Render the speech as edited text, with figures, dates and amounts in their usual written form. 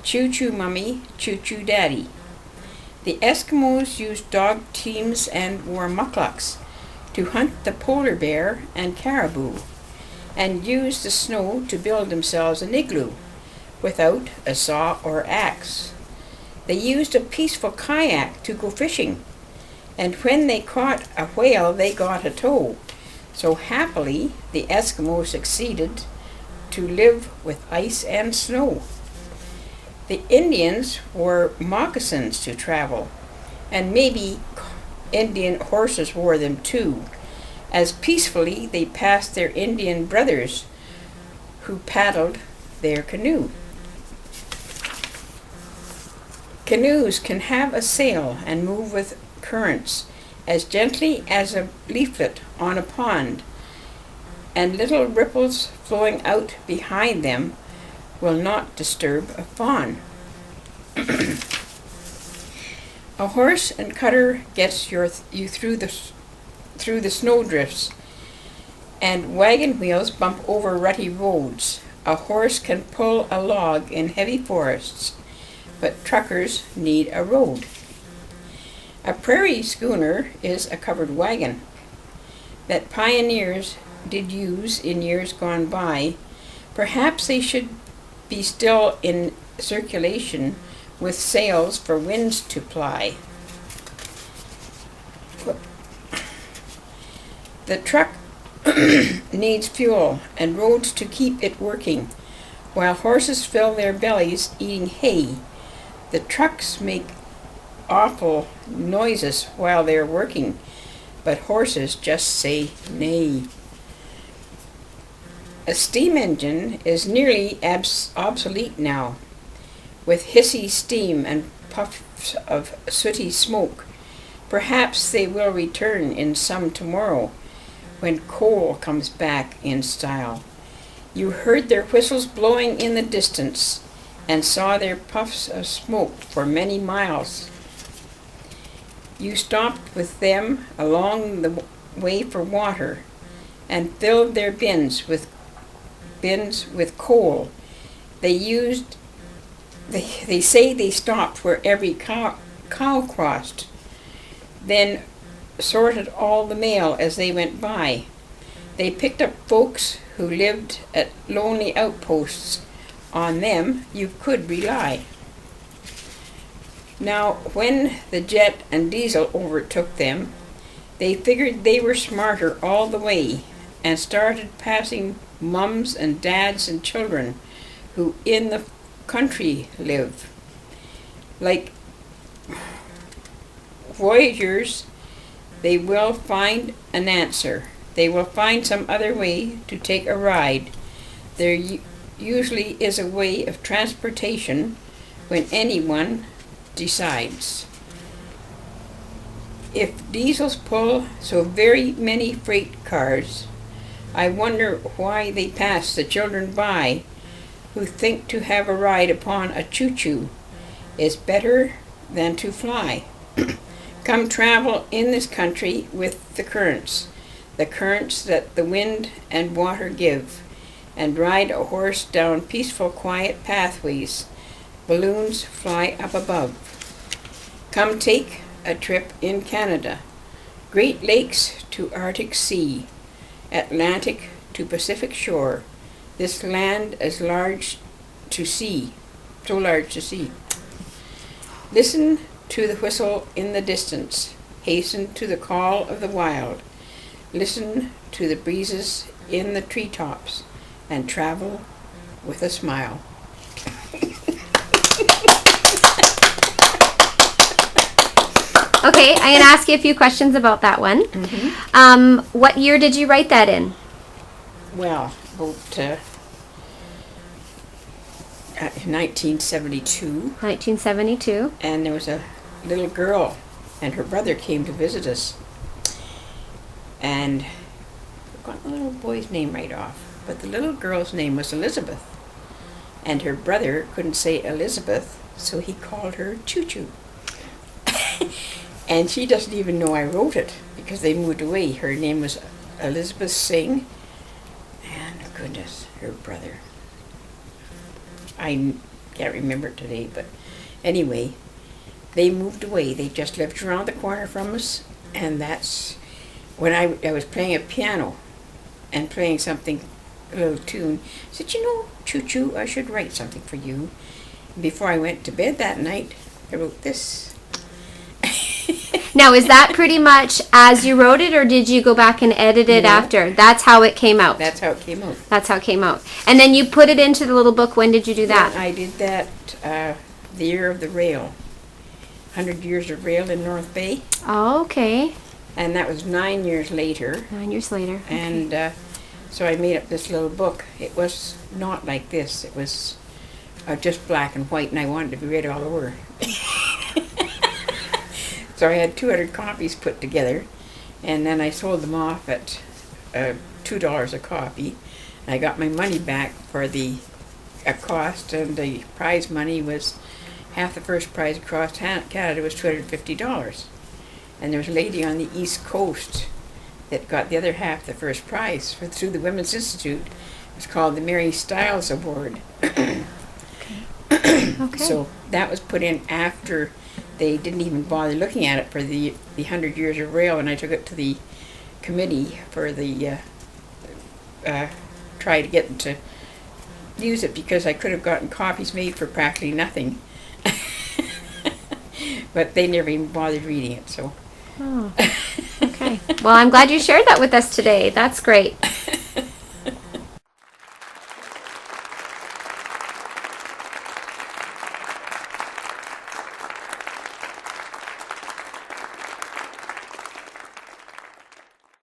Choo Choo Mummy, Choo Choo Daddy. The Eskimos used dog teams and wore mucklucks to hunt the polar bear and caribou, and used the snow to build themselves an igloo without a saw or axe. They used a peaceful kayak to go fishing, and when they caught a whale they got a tow. So happily the Eskimos succeeded to live with ice and snow. The Indians wore moccasins to travel, and maybe Indian horses wore them too, as peacefully they passed their Indian brothers who paddled their canoe. Canoes can have a sail and move with currents as gently as a leaflet on a pond, and little ripples flowing out behind them will not disturb a fawn. A horse and cutter gets you through the snowdrifts, and wagon wheels bump over rutty roads. A horse can pull a log in heavy forests, but truckers need a road. A prairie schooner is a covered wagon that pioneers did use in years gone by. Perhaps they should be still in circulation with sails for winds to ply. The truck needs fuel and roads to keep it working, while horses fill their bellies eating hay. The trucks make awful noises while they're working, but horses just say nay. A steam engine is nearly obsolete now, with hissy steam and puffs of sooty smoke. Perhaps they will return in some tomorrow, when coal comes back in style. You heard their whistles blowing in the distance, and saw their puffs of smoke for many miles. You stopped with them along the way for water, and filled their bins with coal. They say they stopped where every cow crossed, then sorted all the mail as they went by. They picked up folks who lived at lonely outposts. On them you could rely. Now, when the jet and diesel overtook them, they figured they were smarter all the way, and started passing mums and dads and children who in the country live. Like voyagers, they will find an answer. They will find some other way to take a ride. There usually is a way of transportation when anyone decides. If diesels pull so very many freight cars, I wonder why they pass the children by who think to have a ride upon a choo-choo is better than to fly. Come travel in this country with the currents that the wind and water give, and ride a horse down peaceful, quiet pathways. Balloons fly up above. Come take a trip in Canada, Great Lakes to Arctic Sea, Atlantic to Pacific shore. This land is large to see, so large to see. Listen to the whistle in the distance. Hasten to the call of the wild. Listen to the breezes in the treetops, and travel with a smile. Okay, I'm going to ask you a few questions about that one. Mm-hmm. What year did you write that in? Well, about 1972. 1972. And there was a little girl, and her brother came to visit us. And I got the little boy's name right off, but the little girl's name was Elizabeth. And her brother couldn't say Elizabeth, so he called her Choo Choo. And she doesn't even know I wrote it, because they moved away. Her name was Elizabeth Singh, and goodness, her brother. I can't remember it today, but anyway, they moved away. They just lived around the corner from us, and that's when I was playing a piano and playing something, a little tune. I said, you know, Choo Choo, I should write something for you. And before I went to bed that night, I wrote this. Now, is that pretty much as you wrote it, or did you go back and edit it No. after? That's how it came out. That's how it came out. That's how it came out. And then you put it into the little book. When did you do that? I did that the year of the rail. 100 Years of Rail in North Bay. Oh, okay. And that was 9 years later. 9 years later. And so I made up this little book. It was not like this. It was just black and white, and I wanted to be read all over. So I had 200 copies put together, and then I sold them off at $2 a copy. And I got my money back for the cost, and the prize money was half the first prize across Canada was $250. And there was a lady on the East Coast that got the other half the first prize through the Women's Institute. It was called the Mary Stiles Award. Okay. So that was put in after they didn't even bother looking at it for the 100 Years of Rail, and I took it to the committee for the try to get them to use it, because I could have gotten copies made for practically nothing. But they never even bothered reading it, so. Oh, okay. Well, I'm glad you shared that with us today. That's great.